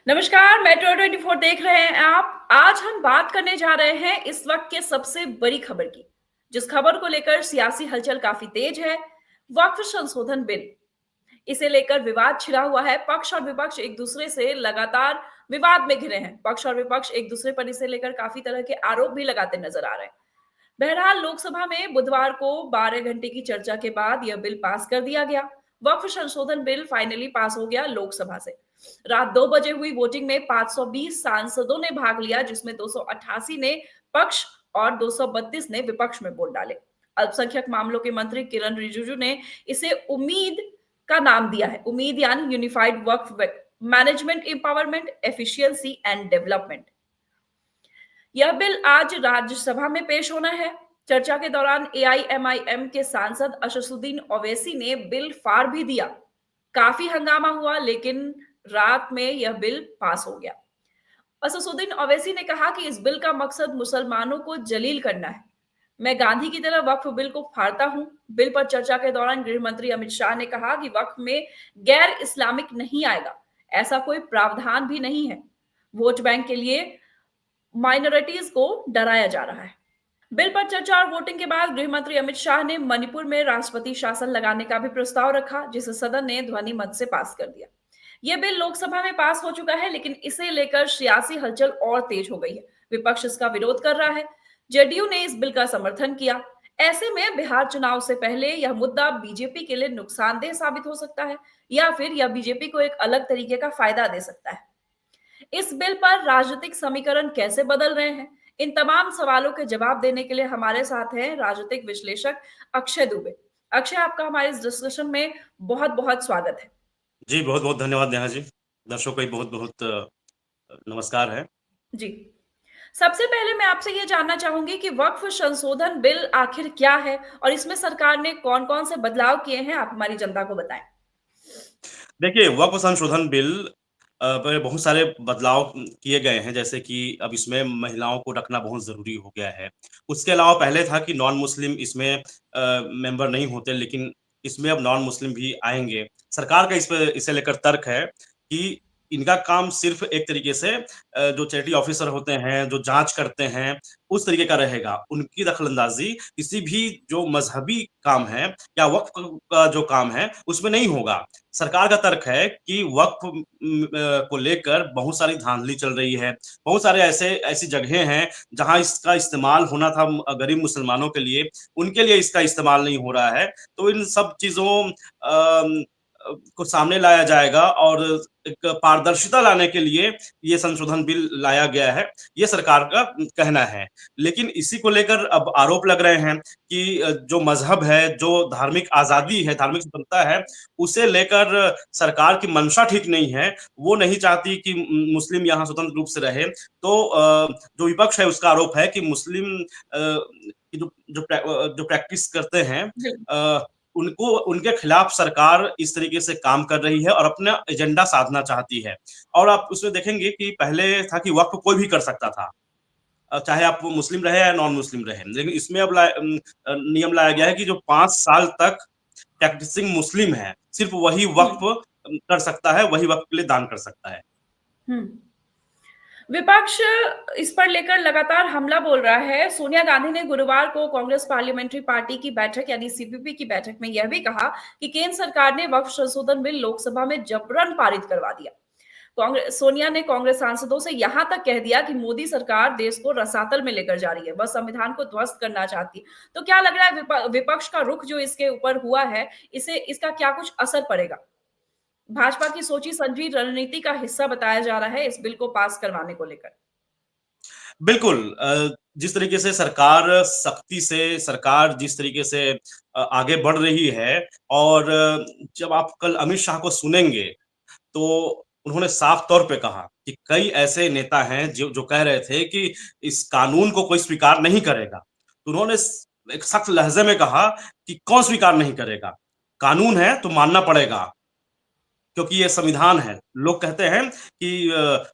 नमस्कार, मेट्रो 24 देख रहे हैं आप। आज हम बात करने जा रहे हैं इस वक्त के सबसे बड़ी खबर की, जिस खबर को लेकर सियासी हलचल काफी तेज है। वक्फ संशोधन बिल, इसे लेकर विवाद छिड़ा हुआ है। पक्ष और विपक्ष एक दूसरे से लगातार विवाद में घिरे हैं। पक्ष और विपक्ष एक दूसरे पर इसे लेकर काफी तरह के आरोप भी लगाते नजर आ रहे हैं। बहरहाल लोकसभा में बुधवार को 12 घंटे की चर्चा के बाद यह बिल पास कर दिया गया। वक्फ संशोधन बिल फाइनली पास हो गया लोकसभा से। रात 2 बजे हुई वोटिंग में 520 सांसदों ने भाग लिया, जिसमें 288 ने पक्ष और 232 ने विपक्ष में वोट डाले। अल्पसंख्यक मामलों के मंत्री किरण रिजिजू ने इसे उम्मीद का नाम दिया है। उम्मीद यानी unified Waqf management empowerment efficiency and development. यह बिल आज राज्यसभा में पेश होना है। चर्चा के दौरान एआईएमआईएम के सांसद असदुद्दीन ओवैसी ने बिल फाड़ भी दिया। काफी हंगामा हुआ, लेकिन रात में यह बिल पास हो गया। असदुद्दीन ओवैसी ने कहा कि इस बिल का मकसद मुसलमानों को जलील करना है। मैं गांधी की तरह वक्फ बिल को फाड़ता हूं। बिल पर चर्चा के दौरान गृह मंत्री अमित शाह ने कहा कि वक्फ में गैर इस्लामिक नहीं आएगा, ऐसा कोई प्रावधान भी नहीं है। वोट बैंक के लिए माइनॉरिटीज को डराया जा रहा है। बिल पर चर्चा और वोटिंग के बाद गृह मंत्री अमित शाह ने मणिपुर में राष्ट्रपति शासन लगाने का भी प्रस्ताव रखा, जिसे सदन ने ध्वनि मत से पास कर दिया। यह बिल लोकसभा में पास हो चुका है, लेकिन इसे लेकर सियासी हलचल और तेज हो गई है। विपक्ष इसका विरोध कर रहा है। जेडीयू ने इस बिल का समर्थन किया। ऐसे में बिहार चुनाव से पहले यह मुद्दा बीजेपी के लिए नुकसानदेह साबित हो सकता है, या फिर यह बीजेपी को एक अलग तरीके का फायदा दे सकता है। इस बिल पर राजनीतिक समीकरण कैसे बदल रहे हैं, इन तमाम सवालों के जवाब देने के लिए हमारे साथ हैं राजनीतिक विश्लेषक अक्षय दुबे। अक्षय, आपका हमारे इस डिस्कशन में बहुत बहुत स्वागत है। जी, बहुत-बहुत धन्यवाद नेहा जी। दर्शकों को भी बहुत-बहुत नमस्कार है। जी, सबसे पहले मैं आपसे ये जानना चाहूंगी कि वक्फ संशोधन बिल आखिर क्या है और इसमें सरकार ने कौन-कौन से बदलाव किए हैं, आप हमारी जनता को बताएं। देखिए, वक़्फ़ संशोधन बिल पे बहुत सारे बदलाव किए गए हैं, जैसे कि अब इसमें महिलाओं को रखना बहुत ज़रूरी हो गया है। उसके अलावा पहले था कि नॉन मुस्लिम इसमें मेंबर नहीं होते, लेकिन इसमें अब नॉन मुस्लिम भी आएँगे। सरकार का इसे लेकर तर्क है कि इनका काम सिर्फ़ एक तरीके से जो चैरिटी ऑफ़िसर होते हैं, जो जाँच करते हैं, उस तरीके का रहेगा। उनकी दखल-अंदाज़ी किसी भी जो मज़हबी काम है या वक़्फ़ का जो काम है, उसमें नहीं होगा। सरकार का तर्क है कि वक़्फ़ को लेकर बहुत सारी धांधली चल रही है। बहुत सारे ऐसी जगहें हैं, जहाँ इसका इस्तेमाल होना था गरीब मुसलमानों के लिए, उनके लिए इसका इस्तेमाल नहीं हो रहा है। तो इन सब चीज़ों को सामने लाया जाएगा और एक पारदर्शिता लाने के लिए ये संशोधन बिल लाया गया है, ये सरकार का कहना है। लेकिन इसी को लेकर अब आरोप लग रहे हैं कि जो मज़हब है, जो धार्मिक आज़ादी है, धार्मिक स्वतंत्रता है, उसे लेकर सरकार की मंशा ठीक नहीं है। वो नहीं चाहती कि मुस्लिम यहाँ स्वतंत्र रूप से रहे। तो जो विपक्ष है उसका आरोप है कि मुस्लिम की जो प्रैक्टिस करते हैं उनको उनके खिलाफ सरकार इस तरीके से काम कर रही है और अपना एजेंडा साधना चाहती है। और आप उसमें देखेंगे कि पहले था कि वक़्फ़ कोई भी कर सकता था। चाहे आप मुस्लिम रहे या नॉन मुस्लिम रहे। लेकिन इसमें अब नियम लाया गया है कि जो 5 साल तक प्रैक्टिसिंग मुस्लिम है, सिर्फ़ वही वक़्फ़ कर सकता है, वही वक़्फ़ के लिए दान कर सकता है। हम्म। विपक्ष इस पर लेकर लगातार हमला बोल रहा है। सोनिया गांधी ने गुरुवार को कांग्रेस पार्लियामेंट्री पार्टी की बैठक यानी सीपीपी की बैठक में यह भी कहा कि केंद्र सरकार ने वक्फ संशोधन बिल लोकसभा में जबरन पारित करवा दिया। कांग्रेस सोनिया ने कांग्रेस सांसदों से यहां तक कह दिया कि मोदी सरकार देश को रसातल में लेकर जा रही है, वह संविधान को ध्वस्त करना चाहती है। तो क्या लग रहा है विपक्ष का रुख जो इसके ऊपर हुआ है, इसे इसका क्या कुछ असर पड़ेगा? भाजपा की सोची समझी रणनीति का हिस्सा बताया जा रहा है इस बिल को पास करवाने को लेकर। बिल्कुल जिस तरीके से सरकार सख्ती से सरकार जिस तरीके से आगे बढ़ रही है और जब आप कल अमित शाह को सुनेंगे, तो उन्होंने साफ तौर पे कहा कि कई ऐसे नेता हैं जो कह रहे थे कि इस कानून को कोई स्वीकार नहीं करेगा। तो उन्होंने एक सख्त लहज़े में कहा कि कौन स्वीकार नहीं करेगा? कानून है तो मानना पड़ेगा। क्योंकि ये संविधान है। लोग कहते हैं कि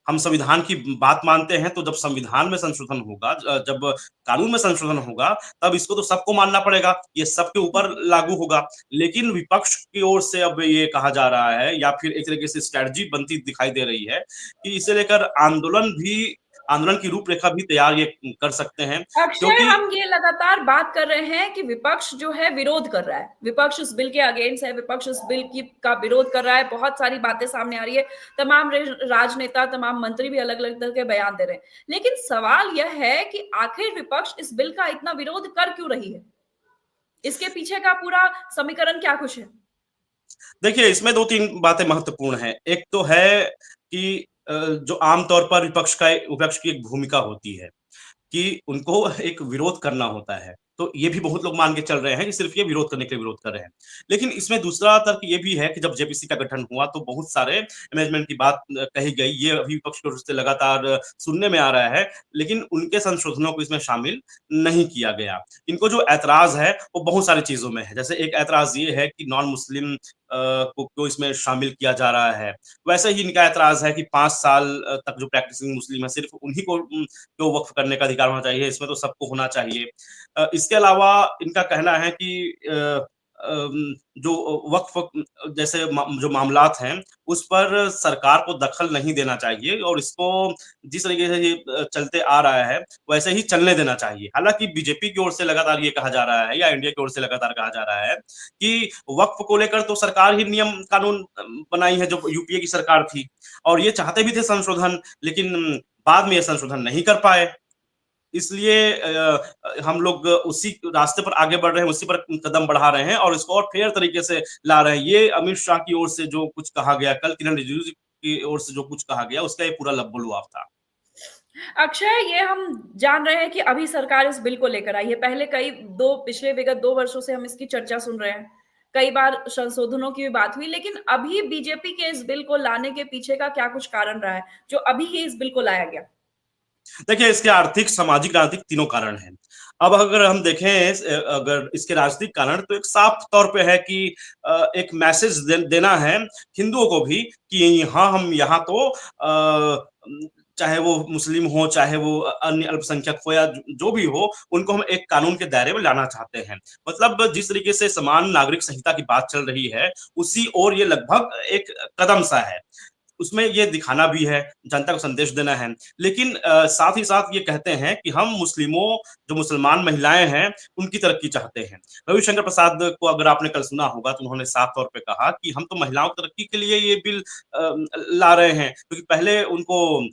हम संविधान की बात मानते हैं, तो जब संविधान में संशोधन होगा, जब कानून में संशोधन होगा, तब इसको तो सबको मानना पड़ेगा, ये सबके ऊपर लागू होगा। लेकिन विपक्ष की ओर से अब ये कहा जा रहा है, या फिर एक तरीके से स्ट्रैटेजी बनती दिखाई दे रही है कि इसे लेकर आंदोलन की रूपरेखा भी तैयार ये कर सकते हैं, अक्षय, क्योंकि हम ये लगातार बात कर रहे हैं कि विपक्ष जो है विरोध कर रहा है, विपक्ष इस बिल के अगेंस्ट है, विपक्ष इस बिल की का विरोध कर रहा है, बहुत सारी बातें सामने आ रही है, तमाम राजनेता, तमाम मंत्री भी अलग अलग तरह के बयान दे रहे हैं। लेकिन सवाल यह है कि आखिर विपक्ष इस बिल का इतना विरोध कर क्यों रही है? इसके पीछे का पूरा समीकरण क्या कुछ है? देखिए, इसमें 2-3 बातें महत्वपूर्ण हैं। एक तो है कि जो आम तौर पर विपक्ष की एक भूमिका होती है कि उनको एक विरोध करना होता है। तो ये भी बहुत लोग मान के चल रहे हैं कि सिर्फ़ ये विरोध करने के लिए विरोध कर रहे हैं। लेकिन इसमें दूसरा तर्क ये भी है कि जब जेपीसी का गठन हुआ, तो बहुत सारे अमेंडमेंट की बात कही गई। ये अभी विपक्ष की ओर से लगातार सुनने में आ रहा है, लेकिन उनके संशोधनों को इसमें शामिल नहीं किया गया। इनको जो ऐतराज़ है, वो बहुत सारी चीज़ों में है। जैसे एक ऐतराज़ ये है कि नॉन मुस्लिम को इसमें शामिल किया जा रहा है। वैसे ही इनका ऐतराज़ है कि 5 साल तक जो प्रैक्टिसिंग मुस्लिम है, सिर्फ़ उन्हीं को वक्फ करने का अधिकार होना चाहिए, इसमें तो सबको होना चाहिए। इसके अलावा इनका कहना है कि जो वक्फ जैसे जो मामलात हैं, उस पर सरकार को दखल नहीं देना चाहिए, और इसको जिस तरीके से ये चलते आ रहा है, वैसे ही चलने देना चाहिए। हालाँकि बीजेपी की ओर से लगातार ये कहा जा रहा है, या इंडिया की ओर से लगातार कहा जा रहा है कि वक्फ को लेकर तो सरकार ही नियम कानून बनाई है, जो यूपीए की सरकार थी, और ये चाहते भी थे संशोधन, लेकिन बाद में ये संशोधन नहीं कर पाए। इसलिए हम लोग उसी रास्ते पर आगे बढ़ रहे हैं, उसी पर कदम बढ़ा रहे हैं, और इसको और फेयर तरीके से ला रहे हैं। ये अमित शाह की ओर से जो कुछ कहा गया, कल किरण रिजिजू जी की ओर से जो कुछ कहा गया, उसका ये पूरा लबो-लुआब था। अक्षय, ये हम जान रहे हैं कि अभी सरकार इस बिल को लेकर आई है। पहले पिछले विगत 2 वर्षों से हम इसकी चर्चा सुन रहे हैं। कई बार संशोधनों की भी बात हुई, लेकिन अभी बीजेपी के इस बिल को लाने के पीछे का क्या कुछ कारण रहा है, जो अभी ही इस बिल को लाया गया? देखिए, इसके आर्थिक, सामाजिक, राजनीतिक तीनों कारण हैं। अब अगर हम देखें अगर इसके राजनीतिक कारण, तो एक साफ तौर पे है कि एक मैसेज देना है हिंदुओं को भी कि हाँ, हम यहाँ तो चाहे वो मुस्लिम हो, चाहे वो अन्य अल्पसंख्यक हो, या जो भी हो, उनको हम एक कानून के दायरे में लाना चाहते हैं। मतलब जिस तरीके से समान नागरिक संहिता की बात चल रही है, उसी ओर ये लगभग एक कदम सा है। उसमें ये दिखाना भी है, जनता को संदेश देना है। लेकिन साथ ही साथ ये कहते हैं कि हम जो मुसलमान महिलाएँ हैं, उनकी तरक्की चाहते हैं। रविशंकर प्रसाद को अगर आपने कल सुना होगा, तो उन्होंने साफ तौर पे कहा कि हम तो महिलाओं की तरक्की के लिए ये बिल ला रहे हैं, क्योंकि पहले उनको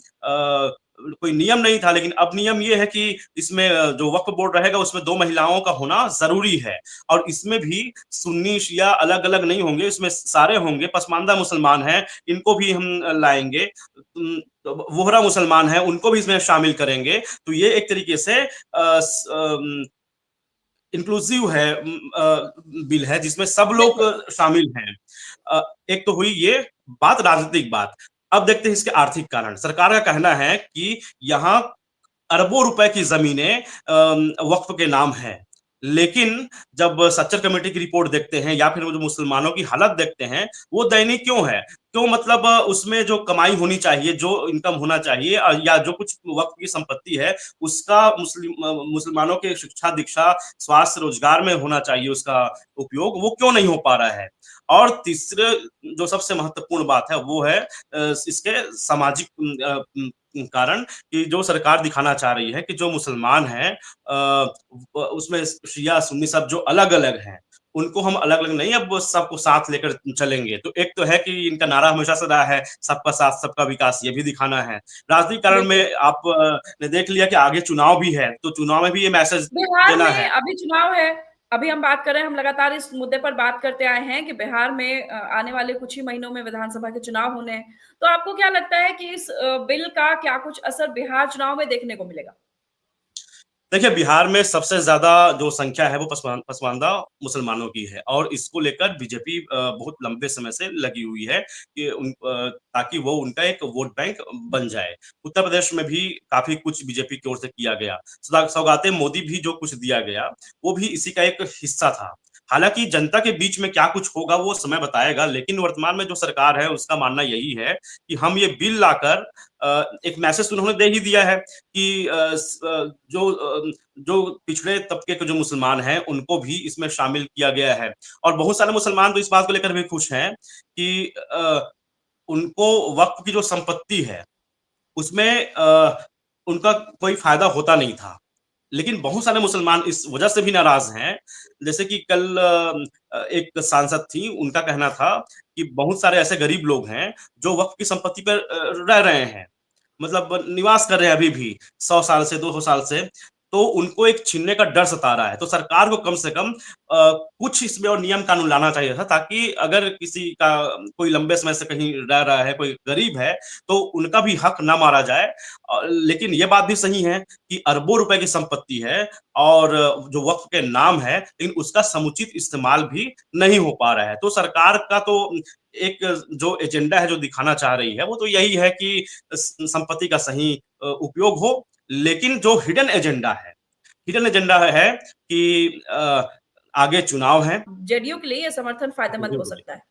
कोई नियम नहीं था, लेकिन अब नियम ये है कि इसमें जो वक्फ बोर्ड रहेगा, उसमें 2 महिलाओं का होना ज़रूरी है, और इसमें भी सुन्नी, शिया अलग-अलग नहीं होंगे, इसमें सारे होंगे। पसमानदा मुसलमान हैं, इनको भी हम लाएँगे। वोहरा मुसलमान हैं, उनको भी इसमें शामिल करेंगे। तो ये एक तरीके से इंक्लूसिव है, बिल है, जिसमें सब लोग बिल्कुल। शामिल हैं। एक तो हुई ये बात, राजनीतिक बात। अब देखते हैं इसके आर्थिक कारण। सरकार का कहना है कि यहाँ अरबों रुपए की ज़मीनें वक़्फ़ के नाम हैं। लेकिन जब सच्चर कमेटी की रिपोर्ट देखते हैं, या फिर वो जो मुसलमानों की हालत देखते हैं, वो दयनीय क्यों है? क्यों, मतलब उसमें जो कमाई होनी चाहिए, जो इनकम होना चाहिए, या जो कुछ वक़्फ़ की संपत्ति है, उसका मुसलमानों के शिक्षा, दीक्षा, स्वास्थ्य, रोज़गार में होना चाहिए उसका उपयोग, वो क्यों नहीं हो पा रहा है? और तीसरे जो सबसे महत्वपूर्ण बात है, वो है इसके सामाजिक कारण, कि जो सरकार दिखाना चाह रही है कि जो मुसलमान हैं, उसमें शिया सुन्नी सब जो अलग-अलग हैं, उनको हम अलग-अलग नहीं, अब सबको साथ लेकर चलेंगे। तो एक तो है कि इनका नारा हमेशा से रहा है, सबका साथ सबका विकास, ये भी दिखाना है। राजनीतिक कारण बिल्कुल। में आप ने देख लिया कि आगे चुनाव भी है, तो चुनाव में भी ये मैसेज बिहार देना में है। अभी चुनाव है। अभी हम बात कर रहे हैं, हम लगातार इस मुद्दे पर बात करते आए हैं कि बिहार में आने वाले कुछ ही महीनों में विधानसभा के चुनाव होने हैं। तो आपको क्या लगता है कि इस बिल का क्या कुछ असर बिहार चुनाव में देखने को मिलेगा? देखिए, बिहार में सबसे ज़्यादा जो संख्या है, वो पसमानदा मुसलमानों की है, और इसको लेकर बीजेपी बहुत लंबे समय से लगी हुई है कि ताकि वो उनका एक वोट बैंक बन जाए। उत्तर प्रदेश में भी काफ़ी कुछ बीजेपी की ओर से किया गया। सौगातें मोदी भी जो कुछ दिया गया, वो भी इसी का एक हिस्सा था। हालाँकि जनता के बीच में क्या कुछ होगा वो समय बताएगा, लेकिन वर्तमान में जो सरकार है उसका मानना यही है कि हम ये बिल लाकर एक मैसेज उन्होंने दे ही दिया है कि जो पिछड़े तबके के जो मुसलमान हैं उनको भी इसमें शामिल किया गया है। और बहुत सारे मुसलमान तो इस बात को लेकर भी खुश हैं कि उनको वक़्फ़ की जो संपत्ति है उसमें उनका कोई फ़ायदा होता नहीं था। लेकिन बहुत सारे मुसलमान इस वजह से भी नाराज़ हैं, जैसे कि कल एक सांसद थीं, उनका कहना था कि बहुत सारे ऐसे गरीब लोग हैं, जो वक़्फ़ की संपत्ति पर रह रहे हैं। मतलब निवास कर रहे हैं अभी भी 100 साल से, 200 साल से, तो उनको एक छीनने का डर सता रहा है। तो सरकार को कम से कम कुछ इसमें और नियम कानून लाना चाहिए था, ताकि अगर किसी का कोई लंबे समय से कहीं रह रहा है, कोई गरीब है, तो उनका भी हक ना मारा जाए। लेकिन ये बात भी सही है कि अरबों रुपए की संपत्ति है और जो वक़्फ़ के नाम है, लेकिन उसका समुचित इस्तेमाल भी नहीं हो पा रहा है। तो सरकार का तो एक जो एजेंडा है, जो दिखाना चाह रही है, वो तो यही है कि संपत्ति का सही उपयोग हो, लेकिन जो हिडन एजेंडा है कि आगे चुनाव है। जेडीयू के लिए ये समर्थन फायदेमंद बोलिए, हो बोलिए। सकता है।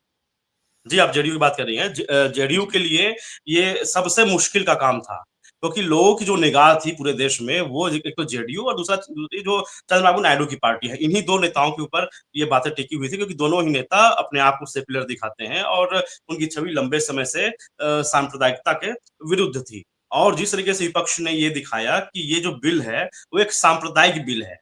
जी, आप जेडीयू की बात कर रही हैं। जेडीयू जी। के लिए ये सबसे मुश्किल का काम था, क्योंकि लोगों की जो निगाह थी पूरे देश में, वो एक तो जेडीयू और दूसरी जो चंद्रबाबू नायडू की पार्टी है, इन्हीं 2 नेताओं के ऊपर ये बातें टिकी हुई थी, क्योंकि दोनों ही नेता अपने आप को सेक्युलर दिखाते हैं और उनकी छवि लंबे समय से सांप्रदायिकता के विरुद्ध थी। और जिस तरीके से विपक्ष ने ये दिखाया कि ये जो बिल है, वो एक सांप्रदायिक बिल है।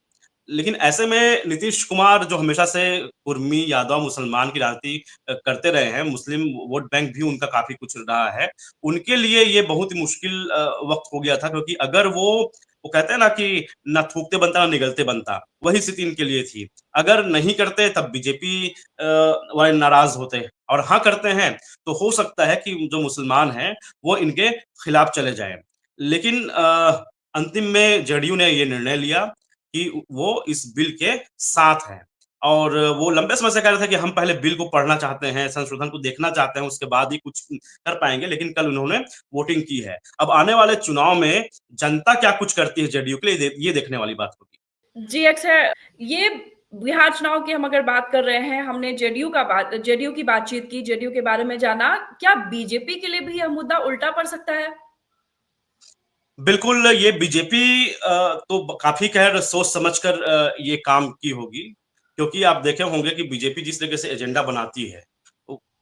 लेकिन ऐसे में नीतीश कुमार, जो हमेशा से कुर्मी, यादव, मुसलमान की राजनीति करते रहे हैं, मुस्लिम वोट बैंक भी उनका काफ़ी कुछ रहा है। उनके लिए ये बहुत ही मुश्किल वक़्त हो गया था, क्योंकि अगर वो कहते हैं ना कि ना थूकते बनता, ना निगलते बनता, वही स्थिति इनके लिए थी। अगर नहीं करते तब बीजेपी वाले नाराज़ होते, और हाँ करते हैं, तो हो सकता है कि जो मुसलमान हैं, वो इनके खिलाफ चले जाएँ। लेकिन अंतिम में जेडीयू ने ये निर्णय लिया कि वो इस बिल के साथ हैं, और वो लंबे समय से कह रहे थे कि हम पहले बिल को पढ़ना चाहते हैं, संशोधन को देखना चाहते हैं, उसके बाद ही कुछ कर पाएँगे, लेकिन कल उन्होंने वोटिंग की है। अब आने वाले चुनाव में जनता क्या कुछ करती है जेडीयू के लिए, ये देखने वाली बात होगी। जी, अक्सर ये बिहार चुनाव की हम अगर बात कर रहे हैं, हमने जेडीयू की बातचीत की, जेडीयू के बारे में जाना, क्या बीजेपी के लिए भी यह मुद्दा उल्टा पड़ सकता है? बिल्कुल, ये बीजेपी तो काफ़ी ख़ैर सोच समझ कर ये काम की होगी, क्योंकि आप देखे होंगे कि बीजेपी जिस तरीके से एजेंडा बनाती है,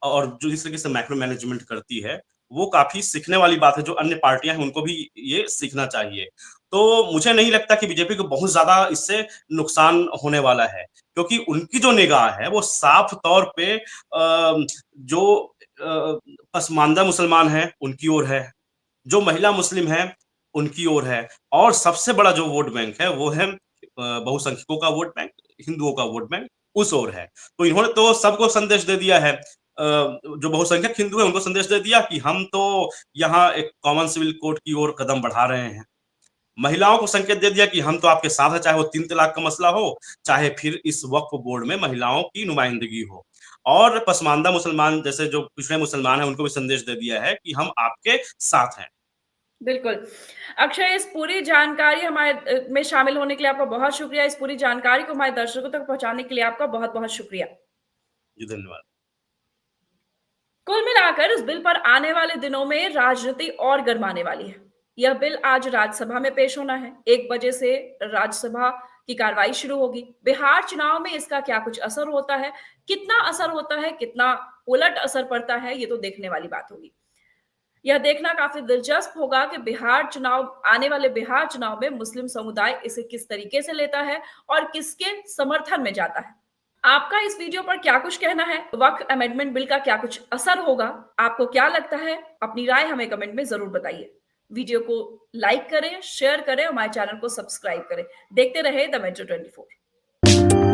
और जो जिस तरीके से माइक्रो मैनेजमेंट करती है, वो काफ़ी सीखने वाली बात है, जो अन्य पार्टियाँ हैं, उनको भी ये सीखना चाहिए। तो मुझे नहीं लगता कि बीजेपी को बहुत ज़्यादा इससे नुकसान होने वाला है, क्योंकि उनकी जो निगाह है, वो साफ़ तौर पे जो पसमानदा मुसलमान हैं, उनकी ओर है। जो महिला मुस्लिम हैं, उनकी ओर है, और सबसे बड़ा जो वोट बैंक है, वो है बहुसंख्यकों का वोट बैंक, हिंदुओं का वोट बैंक, उस ओर है। तो इन्होंने तो सबको संदेश दे दिया है, जो बहुसंख्यक हिंदू हैं, उनको संदेश दे दिया कि हम तो यहाँ एक कॉमन सिविल कोड की ओर कदम बढ़ा रहे हैं। महिलाओं को संकेत दे दिया कि हम तो आपके साथ हैं, चाहे वो 3 तलाक का मसला हो, चाहे फिर इस वक्फ बोर्ड में महिलाओं की नुमाइंदगी हो। और पसमानदा मुसलमान, जैसे जो पिछड़े मुसलमान हैं, उनको भी संदेश दे दिया है कि हम आपके साथ हैं। बिल्कुल। अक्षय, इस पूरी जानकारी हमारे में शामिल होने के लिए आपका बहुत शुक्रिया। इस पूरी जानकारी को हमारे दर्शकों तक पहुँचाने के लिए आपका बहुत-बहुत शुक्रिया। जी, धन्यवाद। कुल मिलाकर इस बिल पर आने वाले दिनों में राजनीति और गर्माने वाली है। यह बिल आज राज्यसभा में पेश होना है। 1 बजे से राज्यसभा की कार्रवाई शुरू होगी। बिहार चुनाव में इसका क्या कुछ असर होता है, कितना असर होता है, कितना उलट असर पड़ता है, ये तो देखने वाली बात होगी। यह देखना काफी दिलचस्प होगा कि आने वाले बिहार चुनाव में मुस्लिम समुदाय इसे किस तरीके से लेता है और किसके समर्थन में जाता है। आपका इस वीडियो पर क्या कुछ कहना है? वक्फ अमेंडमेंट बिल का क्या कुछ असर होगा? आपको क्या लगता है? अपनी राय हमें कमेंट में जरूर बताइए। वीडियो को लाइक करें, शेयर करें और हमारे चैनल को सब्सक्राइब करें। देखते रहे द मेट्रो 24।